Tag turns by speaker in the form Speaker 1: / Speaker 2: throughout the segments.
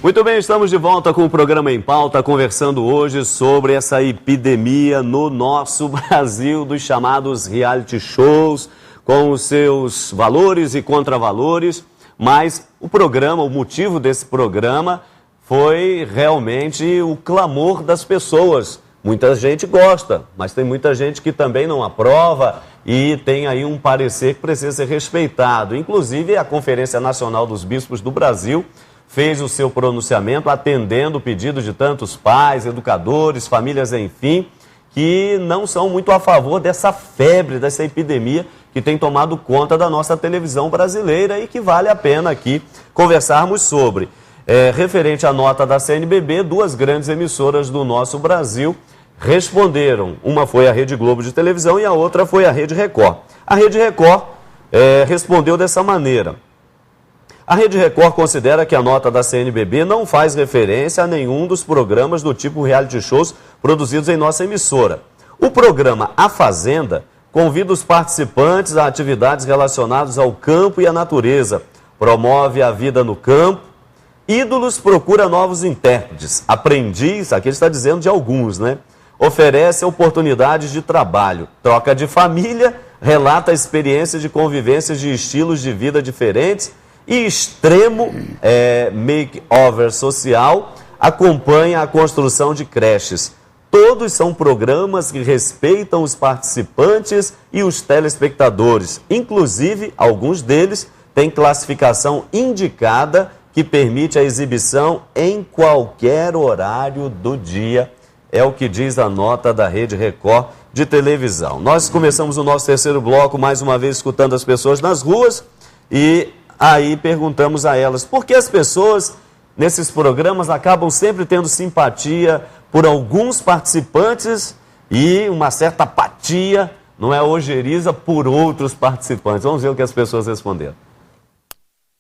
Speaker 1: Muito bem, estamos de volta com o programa Em Pauta, conversando hoje sobre essa epidemia no nosso Brasil dos chamados reality shows, com os seus valores e contravalores, mas o motivo desse programa foi realmente o clamor das pessoas. Muita gente gosta, mas tem muita gente que também não aprova e tem aí um parecer que precisa ser respeitado. Inclusive, a Conferência Nacional dos Bispos do Brasil fez o seu pronunciamento atendendo o pedido de tantos pais, educadores, famílias, enfim, que não são muito a favor dessa febre, dessa epidemia que tem tomado conta da nossa televisão brasileira e que vale a pena aqui conversarmos sobre. Referente à nota da CNBB, duas grandes emissoras do nosso Brasil responderam. Uma foi a Rede Globo de televisão e a outra foi a Rede Record. A Rede Record respondeu dessa maneira. A Rede Record considera que a nota da CNBB não faz referência a nenhum dos programas do tipo reality shows produzidos em nossa emissora. O programa A Fazenda convida os participantes a atividades relacionadas ao campo e à natureza, promove a vida no campo. Ídolos procura novos intérpretes. Aprendiz, aqui ele está dizendo de alguns, né? Oferece oportunidades de trabalho. Troca de família, relata a experiência de convivências de estilos de vida diferentes. E Extremo Makeover Social acompanha a construção de creches. Todos são programas que respeitam os participantes e os telespectadores. Inclusive, alguns deles têm classificação indicada que permite a exibição em qualquer horário do dia. É o que diz a nota da Rede Record de televisão. Nós começamos o nosso terceiro bloco, mais uma vez, escutando as pessoas nas ruas e aí perguntamos a elas por que as pessoas nesses programas acabam sempre tendo simpatia por alguns participantes e uma certa apatia, não é, ojeriza por outros participantes. Vamos ver o que as pessoas responderam.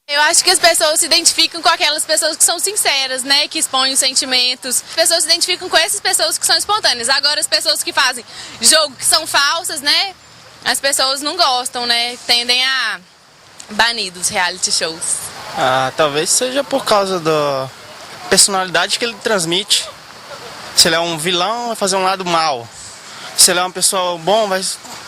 Speaker 2: Eu acho que as pessoas se identificam com aquelas pessoas que são sinceras, né, que expõem os sentimentos. As pessoas se identificam com essas pessoas que são espontâneas. Agora, as pessoas que fazem jogo que são falsas, né, as pessoas não gostam, né, tendem a banir dos reality shows.
Speaker 3: Talvez seja por causa da personalidade que ele transmite. Se ele é um vilão, vai fazer um lado mal. Se ele é uma pessoa bom, vai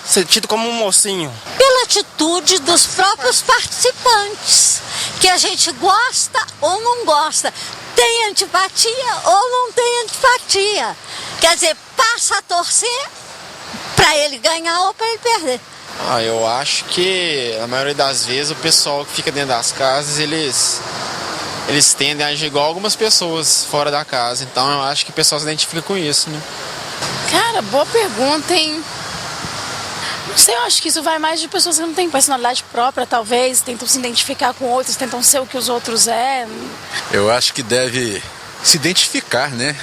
Speaker 3: ser tido como um mocinho.
Speaker 4: Pela atitude dos próprios participantes, que a gente gosta ou não gosta, tem antipatia ou não tem antipatia. Quer dizer, passa a torcer para ele ganhar ou para ele perder.
Speaker 5: Eu acho que a maioria das vezes o pessoal que fica dentro das casas, eles tendem a agir igual algumas pessoas fora da casa. Então eu acho que o pessoal se identifica com isso, né?
Speaker 2: Cara, boa pergunta, hein? Não sei, eu acho que isso vai mais de pessoas que não têm personalidade própria, talvez, tentam se identificar com outros, tentam ser o que os outros é.
Speaker 6: Eu acho que deve se identificar, né,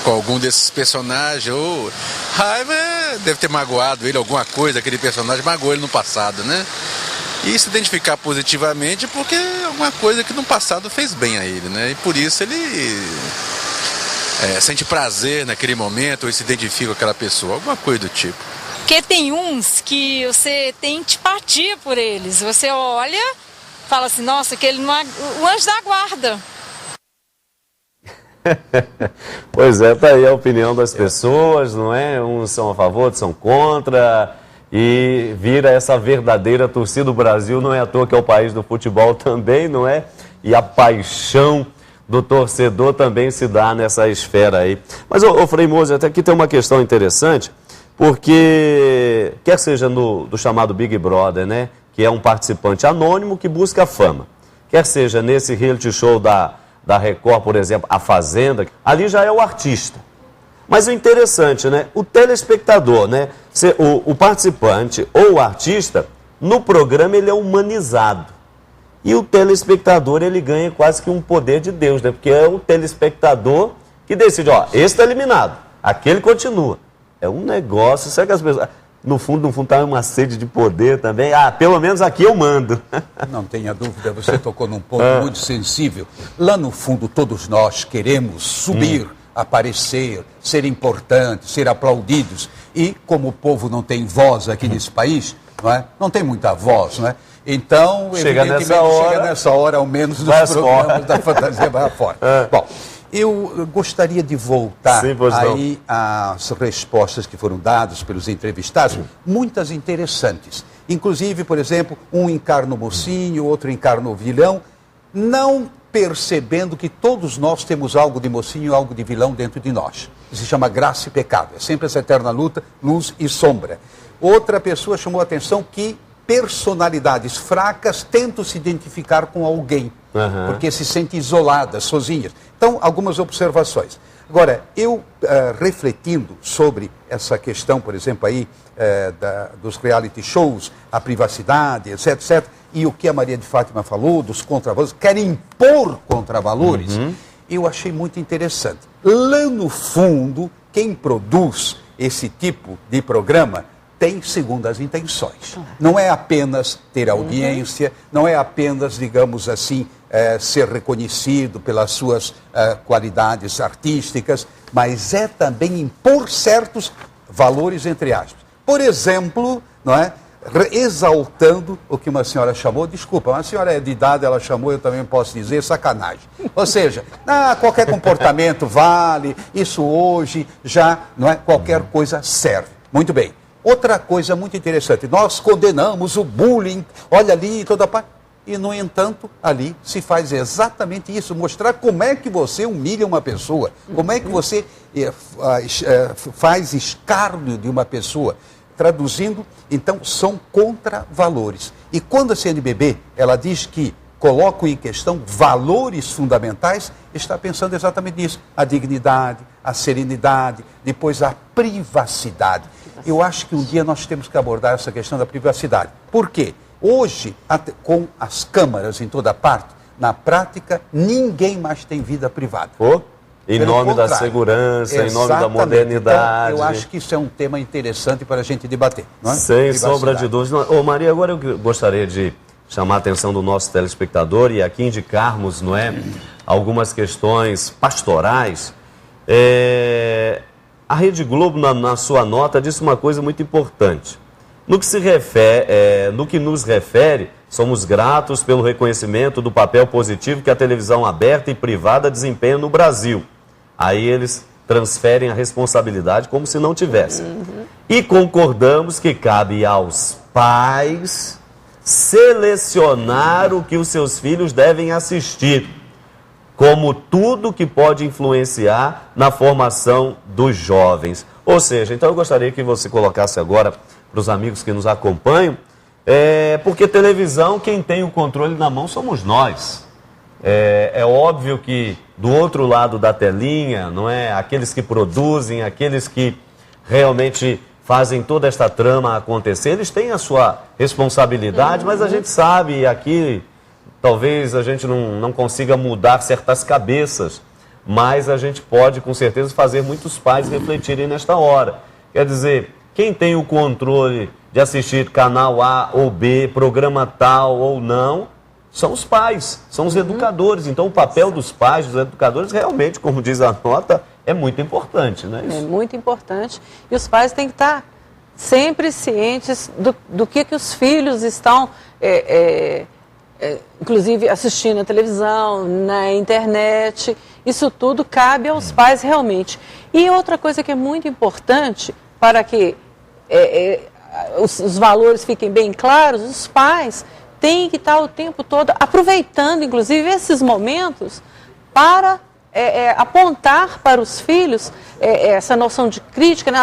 Speaker 6: com algum desses personagens, ou raiva deve ter magoado ele, alguma coisa, aquele personagem magoou ele no passado, né? E se identificar positivamente porque é alguma coisa que no passado fez bem a ele, né? E por isso ele sente prazer naquele momento, ou se identifica com aquela pessoa, alguma coisa do tipo.
Speaker 7: Porque tem uns que você tem antipatia por eles. Você olha, fala assim, nossa, aquele não é o anjo da guarda.
Speaker 1: Pois é, tá aí a opinião das pessoas, não é? Uns são a favor, outros são contra. E vira essa verdadeira torcida do Brasil, não é à toa que é o país do futebol também, não é? E a paixão do torcedor também se dá nessa esfera aí. Mas, ô Frei Moser, até aqui tem uma questão interessante, porque quer seja do chamado Big Brother, né? Que é um participante anônimo que busca fama. Quer seja nesse reality show da Record, por exemplo, A Fazenda, ali já é o artista. Mas o interessante, né? O telespectador, né? O participante ou o artista, no programa ele é humanizado. E o telespectador, ele ganha quase que um poder de Deus, né? Porque é o telespectador que decide, ó, esse está eliminado, aquele continua. É um negócio, será que as pessoas... No fundo, tá uma sede de poder também. Pelo menos aqui eu mando.
Speaker 8: Não tenha dúvida, você tocou num ponto muito sensível. Lá no fundo, todos nós queremos subir, aparecer, ser importantes, ser aplaudidos. E como o povo não tem voz aqui nesse país, não é? Não tem muita voz, não é? Então,
Speaker 1: chega
Speaker 8: nessa hora, ao menos, dos programas da fantasia vai fora. Bom, eu gostaria de voltar aí às respostas que foram dadas pelos entrevistados, muitas interessantes. Inclusive, por exemplo, um encarna o mocinho, outro encarna o vilão, não percebendo que todos nós temos algo de mocinho e algo de vilão dentro de nós. Isso se chama graça e pecado. É sempre essa eterna luta, luz e sombra. Outra pessoa chamou a atenção que personalidades fracas tentam se identificar com alguém, porque se sentem isoladas, sozinhas. Então, algumas observações. Agora, eu refletindo sobre essa questão, por exemplo, aí, dos reality shows, a privacidade, etc., e o que a Maria de Fátima falou, dos contravalores, querem impor contravalores, eu achei muito interessante. Lá no fundo, quem produz esse tipo de programa tem segundas intenções. Não é apenas ter audiência, não é apenas, digamos assim, ser reconhecido pelas suas qualidades artísticas, mas é também impor certos valores, entre aspas. Por exemplo, não é? Exaltando o que uma senhora chamou, desculpa, uma senhora é de idade, ela chamou, eu também posso dizer, sacanagem. Ou seja, qualquer comportamento vale, isso hoje já, não é? Qualquer coisa serve. Muito bem. Outra coisa muito interessante, nós condenamos o bullying, olha ali, toda parte. E, no entanto, ali se faz exatamente isso, mostrar como é que você humilha uma pessoa, como é que você faz escárnio de uma pessoa. Traduzindo, então, são contravalores. E quando a CNBB, ela diz que colocam em questão valores fundamentais, está pensando exatamente nisso. A dignidade, a serenidade, depois a privacidade. Eu acho que um dia nós temos que abordar essa questão da privacidade. Por quê? Hoje, com as câmaras em toda parte, na prática, ninguém mais tem vida privada.
Speaker 1: Em nome da segurança, em nome da modernidade.
Speaker 8: Então, eu acho que isso é um tema interessante para a gente debater. Não é?
Speaker 1: Sem sombra de dúvida. Maria, agora eu gostaria de chamar a atenção do nosso telespectador e aqui indicarmos, não é, algumas questões pastorais. A Rede Globo, na sua nota, disse uma coisa muito importante. No que nos refere, somos gratos pelo reconhecimento do papel positivo que a televisão aberta e privada desempenha no Brasil. Aí eles transferem a responsabilidade como se não tivessem. E concordamos que cabe aos pais selecionar o que os seus filhos devem assistir, como tudo que pode influenciar na formação dos jovens. Ou seja, então eu gostaria que você colocasse agora para os amigos que nos acompanham, porque televisão, quem tem o controle na mão somos nós. É óbvio que do outro lado da telinha, não é? Aqueles que produzem, aqueles que realmente fazem toda esta trama acontecer, eles têm a sua responsabilidade, mas a gente sabe, e aqui talvez a gente não consiga mudar certas cabeças, mas a gente pode com certeza fazer muitos pais refletirem nesta hora. Quer dizer, quem tem o controle de assistir canal A ou B, programa tal ou não, são os pais, são os educadores. Então o papel dos pais, dos educadores, realmente, como diz a nota, é muito importante, não é isso?
Speaker 9: É muito importante. E os pais têm que estar sempre cientes do que os filhos estão, inclusive, assistindo na televisão, na internet. Isso tudo cabe aos pais realmente. E outra coisa que é muito importante para que os valores fiquem bem claros, os pais têm que estar o tempo todo aproveitando, inclusive, esses momentos para apontar para os filhos essa noção de crítica, né?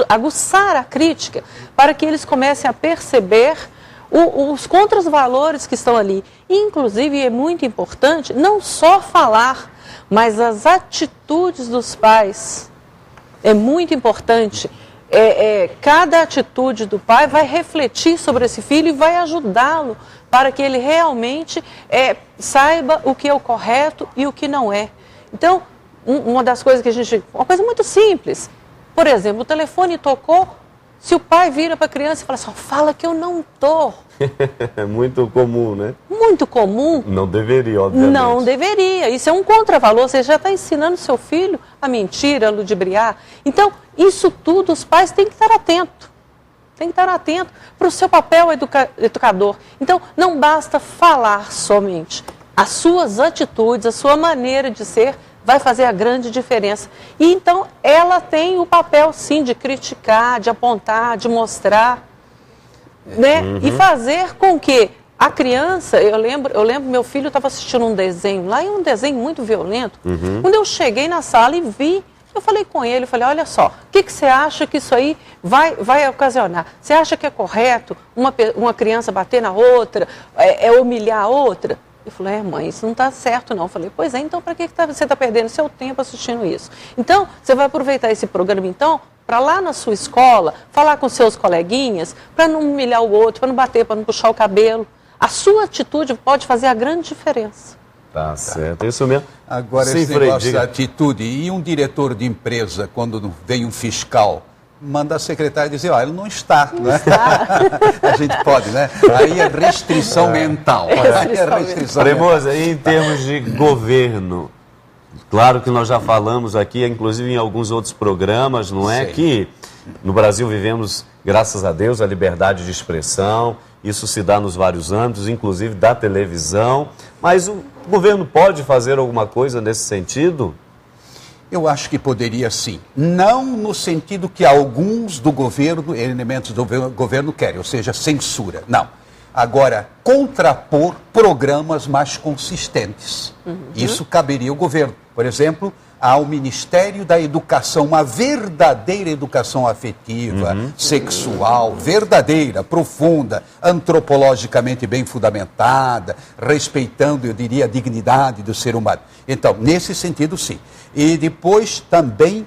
Speaker 9: Aguçar a crítica, para que eles comecem a perceber os contravalores que estão ali. Inclusive, é muito importante não só falar, mas as atitudes dos pais. É muito importante. Cada atitude do pai vai refletir sobre esse filho e vai ajudá-lo para que ele realmente saiba o que é o correto e o que não é. Então, uma das coisas que uma coisa muito simples, por exemplo, o telefone tocou, se o pai vira para a criança e fala assim, fala que eu não estou.
Speaker 1: É muito comum, né?
Speaker 9: Muito comum.
Speaker 1: Não deveria, obviamente.
Speaker 9: Não deveria. Isso é um contravalor. Você já está ensinando seu filho a mentir, a ludibriar. Então, isso tudo os pais têm que estar atentos. tem que estar atento para o seu papel educador. Então, não basta falar somente. As suas atitudes, a sua maneira de ser vai fazer a grande diferença. E então, ela tem o papel, sim, de criticar, de apontar, de mostrar, né? E fazer com que a criança, eu lembro, meu filho estava assistindo um desenho lá, e um desenho muito violento. Quando eu cheguei na sala e vi, eu falei com ele, olha só, o que você acha que isso aí vai ocasionar? Você acha que é correto uma criança bater na outra, humilhar a outra? Ele falou, mãe, isso não está certo não. Eu falei, pois é, então para que você está perdendo seu tempo assistindo isso? Então, você vai aproveitar esse programa, então, para lá na sua escola, falar com seus coleguinhas, para não humilhar o outro, para não bater, para não puxar o cabelo. A sua atitude pode fazer a grande diferença.
Speaker 1: Tá certo, isso mesmo.
Speaker 8: Agora,
Speaker 1: sim,
Speaker 8: esse negócio da atitude, e um diretor de empresa, quando vem um fiscal, manda a secretária dizer, ele não está, né? A gente pode, né? Aí é restrição mental.
Speaker 1: Tremosa, e em termos de governo, claro que nós já falamos aqui, inclusive em alguns outros programas, não é? Que no Brasil vivemos, graças a Deus, a liberdade de expressão, isso se dá nos vários âmbitos, inclusive da televisão, mas o governo pode fazer alguma coisa nesse sentido?
Speaker 8: Eu acho que poderia sim. Não no sentido que alguns do governo, elementos do governo querem, ou seja, censura. Não. Agora, contrapor programas mais consistentes. Isso caberia ao governo. Por exemplo, ao Ministério da Educação, uma verdadeira educação afetiva, sexual, verdadeira, profunda, antropologicamente bem fundamentada, respeitando, eu diria, a dignidade do ser humano. Então, nesse sentido, sim. E depois também,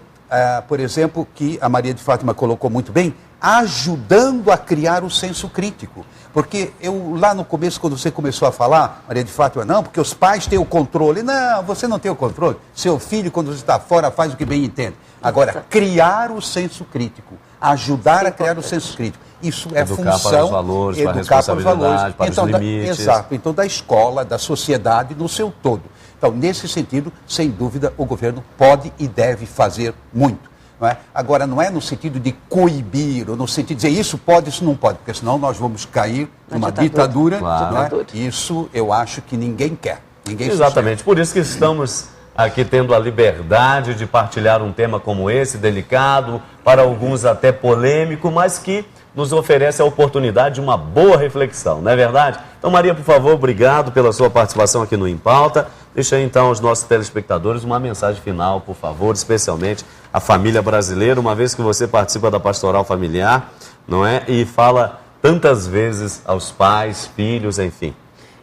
Speaker 8: por exemplo, que a Maria de Fátima colocou muito bem, ajudando a criar o senso crítico. Porque lá no começo, quando você começou a falar, Maria de Fátima, não, porque os pais têm o controle. Não, você não tem o controle. Seu filho, quando você está fora, faz o que bem entende. Agora, criar o senso crítico, ajudar a criar o senso crítico. Isso é
Speaker 1: educar
Speaker 8: função,
Speaker 1: para os valores, para a responsabilidade, para
Speaker 8: então,
Speaker 1: os limites.
Speaker 8: Exato, então da escola, da sociedade no seu todo. Então, nesse sentido, sem dúvida, o governo pode e deve fazer muito. Não é? Agora, não é no sentido de coibir, ou no sentido de dizer isso pode, isso não pode, porque senão nós vamos cair numa ditadura.
Speaker 1: Claro.
Speaker 8: Não é? Isso eu acho que ninguém quer. Ninguém
Speaker 1: Exatamente,
Speaker 8: sustenta.
Speaker 1: por isso que estamos aqui tendo a liberdade de partilhar um tema como esse, delicado, para alguns até polêmico, mas que nos oferece a oportunidade de uma boa reflexão, não é verdade? Então, Maria, por favor, obrigado pela sua participação aqui no Em Pauta. Deixa aí, então, aos nossos telespectadores uma mensagem final, por favor, especialmente à família brasileira, uma vez que você participa da Pastoral Familiar, não é? E fala tantas vezes aos pais, filhos, enfim.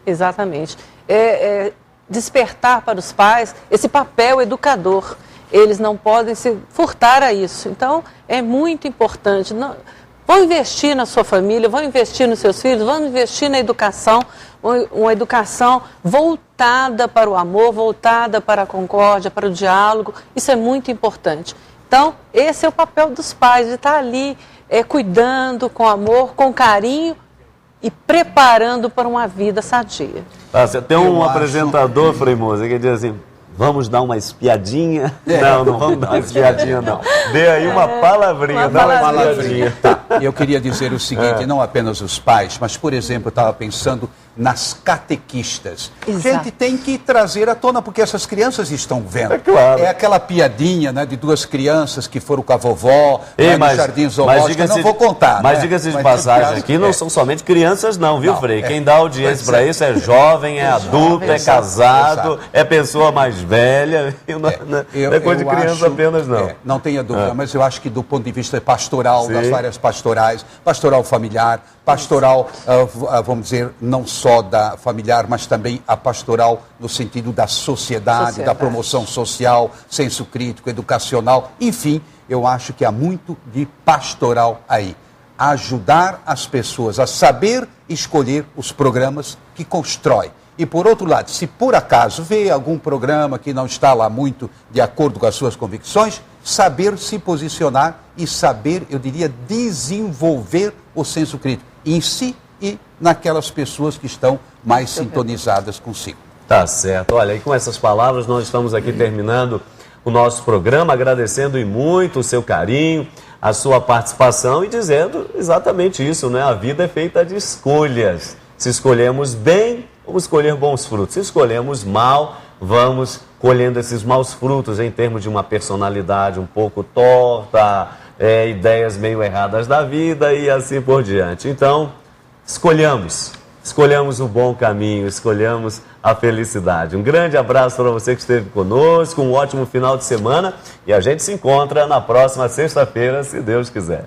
Speaker 9: Exatamente. Despertar para os pais esse papel educador. Eles não podem se furtar a isso. Então, é muito importante. Vão investir na sua família, vão investir nos seus filhos, vão investir na educação, uma educação voltada para o amor, voltada para a concórdia, para o diálogo. Isso é muito importante. Então, esse é o papel dos pais, de estar ali cuidando com amor, com carinho e preparando para uma vida sadia.
Speaker 1: Tem um apresentador, Frei Moza, que diz assim, vamos dar uma espiadinha? Não vamos dar uma espiadinha, não. Dê aí uma palavrinha, dá uma palavrinha.
Speaker 8: Tá. Eu queria dizer o seguinte, não apenas os pais, mas, por exemplo, eu estava pensando nas catequistas.
Speaker 9: Exato.
Speaker 8: A gente tem que trazer à tona, porque essas crianças estão vendo.
Speaker 1: É claro.
Speaker 8: É aquela piadinha, né, de duas crianças que foram com a vovó, no jardim zoológico, não vou contar.
Speaker 1: Mas
Speaker 8: né?
Speaker 1: diga-se de passagem, aqui não são somente crianças não, viu, Frei? Quem dá audiência para isso é jovem, é adulto, é casado, é pessoa mais velha, não é coisa de criança apenas, não.
Speaker 8: Não tenha dúvida, mas eu acho que do ponto de vista pastoral, das várias pastorais, pastoral familiar, pastoral, vamos dizer, não só da familiar, mas também a pastoral no sentido da sociedade, da promoção social, senso crítico, educacional, enfim, eu acho que há muito de pastoral aí. Ajudar as pessoas a saber escolher os programas que constrói. E, por outro lado, se por acaso vê algum programa que não está lá muito de acordo com as suas convicções, saber se posicionar e saber, eu diria, desenvolver o senso crítico em si e naquelas pessoas que estão mais sintonizadas consigo.
Speaker 1: Tá certo. Olha, e com essas palavras nós estamos aqui terminando o nosso programa, agradecendo e muito o seu carinho, a sua participação e dizendo exatamente isso, né? A vida é feita de escolhas. Se escolhemos bem, vamos colher bons frutos. Se escolhemos mal, vamos colhendo esses maus frutos em termos de uma personalidade um pouco torta, ideias meio erradas da vida e assim por diante. Então, escolhamos o bom caminho, escolhamos a felicidade. Um grande abraço para você que esteve conosco, um ótimo final de semana e a gente se encontra na próxima sexta-feira, se Deus quiser.